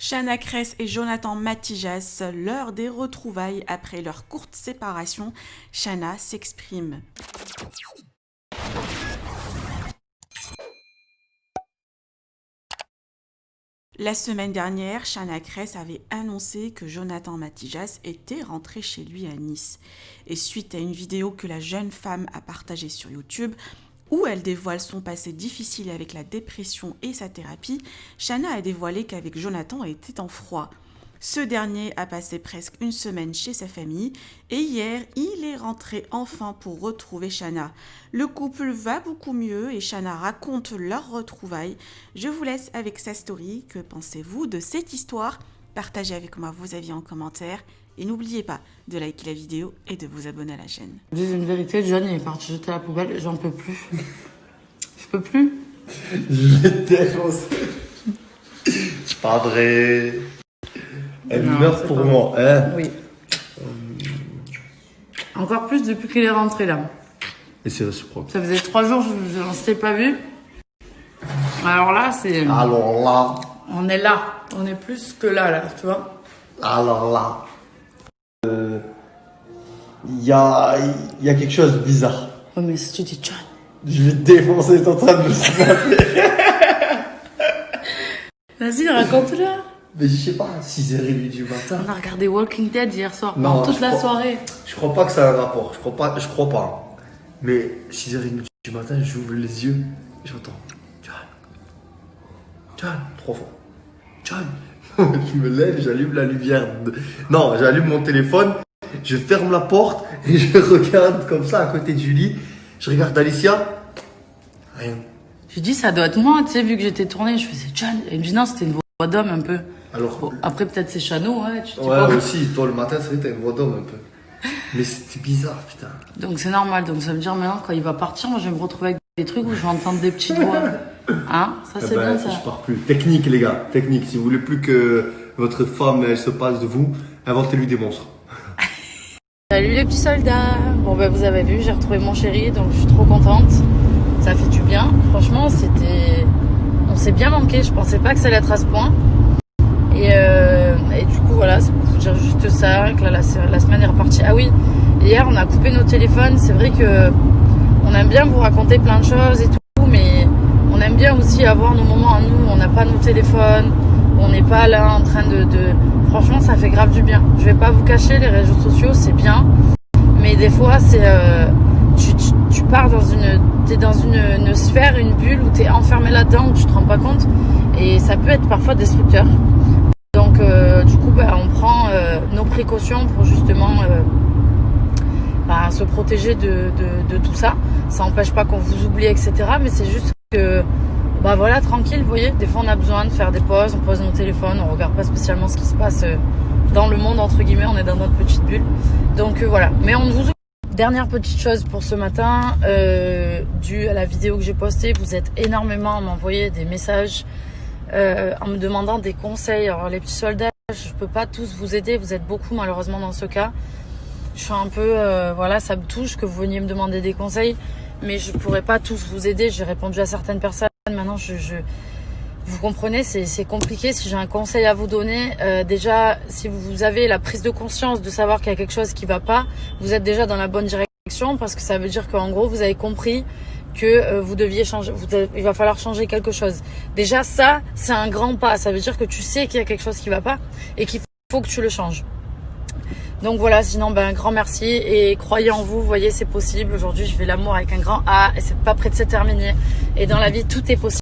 Shanna Kress et Jonathan Matijas, l'heure des retrouvailles après leur courte séparation. Shanna s'exprime. La semaine dernière, Shanna Kress avait annoncé que Jonathan Matijas était rentré chez lui à Nice. Et suite à une vidéo que la jeune femme a partagée sur YouTube, où elle dévoile son passé difficile avec la dépression et sa thérapie, Shanna a dévoilé qu'avec Jonathan, elle était en froid. Ce dernier a passé presque une semaine chez sa famille et hier, il est rentré enfin pour retrouver Shanna. Le couple va beaucoup mieux et Shanna raconte leurs retrouvailles. Je vous laisse avec sa story. Que pensez-vous de cette histoire? Partagez avec moi vos avis en commentaire. Et n'oubliez pas de liker la vidéo et de vous abonner à la chaîne. Je dis une vérité, John il est parti jeter la poubelle, j'en peux plus. Je peux plus. Je vais te défoncer. C'est pas vrai. Elle Non, meurt c'est pour pas moi, hein. Oui. Encore plus depuis qu'il est rentré là. Et c'est réciproque. Ça faisait 3 jours, on s'était pas vu. Alors là, c'est. Alors là. On est là. On est plus que là, tu vois. Alors là. Il y a quelque chose de bizarre. Oh, mais si tu dis John. Je vais te défoncer, t'es en train de me snapper. Vas-y, raconte-le. Mais je sais pas, 6h30 du matin. On a regardé Walking Dead hier soir, Non, pendant toute je la crois- soirée. Je crois pas que ça a un rapport, je crois pas. Mais 6h30 du matin, j'ouvre les yeux et j'entends John, 3 fois. John. Je me lève, j'allume la lumière. Non, j'allume mon téléphone, je ferme la porte et je regarde comme ça à côté du lit. Je regarde Alicia. Rien. Je dis, ça doit être moi, tu sais, vu que j'étais tournée, je faisais John. Elle me dit, non, c'était une voix d'homme un peu. Alors, Bon, après, peut-être c'est Chano, ouais. Tu te dis ouais, pas. aussi, toi le matin, c'est vrai, t'as une voix d'homme un peu. Mais c'était bizarre, putain. Donc c'est normal, donc ça veut dire maintenant, quand il va partir, moi je vais me retrouver avec des trucs où je vais entendre des petites voix. Hein? Ça c'est bien ça. Je pars plus. Technique, les gars, technique. Si vous voulez plus que votre femme elle se passe de vous, inventez-lui des monstres. Salut les petits soldats. Bon bah vous avez vu, j'ai retrouvé mon chéri, donc je suis trop contente. Ça fait du bien. Franchement, on s'est bien manqué. Je pensais pas que ça allait être à ce point. Et du coup voilà, c'est pour vous dire juste ça, que là la semaine est repartie. Ah oui, hier on a coupé nos téléphones. C'est vrai que on aime bien vous raconter plein de choses et tout, mais on aime bien aussi avoir nos moments à nous. On n'a pas nos téléphones, on n'est pas là en train de... Franchement, ça fait grave du bien. Je vais pas vous cacher, les réseaux sociaux c'est bien, mais des fois c'est tu pars t'es dans une sphère, une bulle où t'es enfermé là-dedans, où tu te rends pas compte, et ça peut être parfois destructeur. Donc du coup on prend nos précautions pour justement se protéger de tout ça. Ça n'empêche pas qu'on vous oublie, etc. Mais c'est juste que voilà, tranquille, vous voyez, des fois on a besoin de faire des pauses, on pose nos téléphones, on regarde pas spécialement ce qui se passe dans le monde, entre guillemets, on est dans notre petite bulle. Donc voilà, mais on ne vous oublie. Dernière petite chose pour ce matin, dû à la vidéo que j'ai postée, vous êtes énormément à m'envoyer des messages en me demandant des conseils. Alors les petits soldats, je peux pas tous vous aider, vous êtes beaucoup malheureusement dans ce cas. Je suis un peu, voilà, ça me touche que vous veniez me demander des conseils, mais je pourrais pas tous vous aider. J'ai répondu à certaines personnes. Maintenant, vous comprenez, c'est compliqué. Si j'ai un conseil à vous donner, déjà, si vous avez la prise de conscience de savoir qu'il y a quelque chose qui va pas, vous êtes déjà dans la bonne direction, parce que ça veut dire qu'en gros, vous avez compris que vous deviez changer, il va falloir changer quelque chose. Déjà, ça, c'est un grand pas. Ça veut dire que tu sais qu'il y a quelque chose qui va pas et qu'il faut que tu le changes. Donc voilà, sinon un grand merci et croyez en vous, voyez c'est possible. Aujourd'hui je fais l'amour avec un grand A et c'est pas prêt de se terminer. Et dans la vie tout est possible.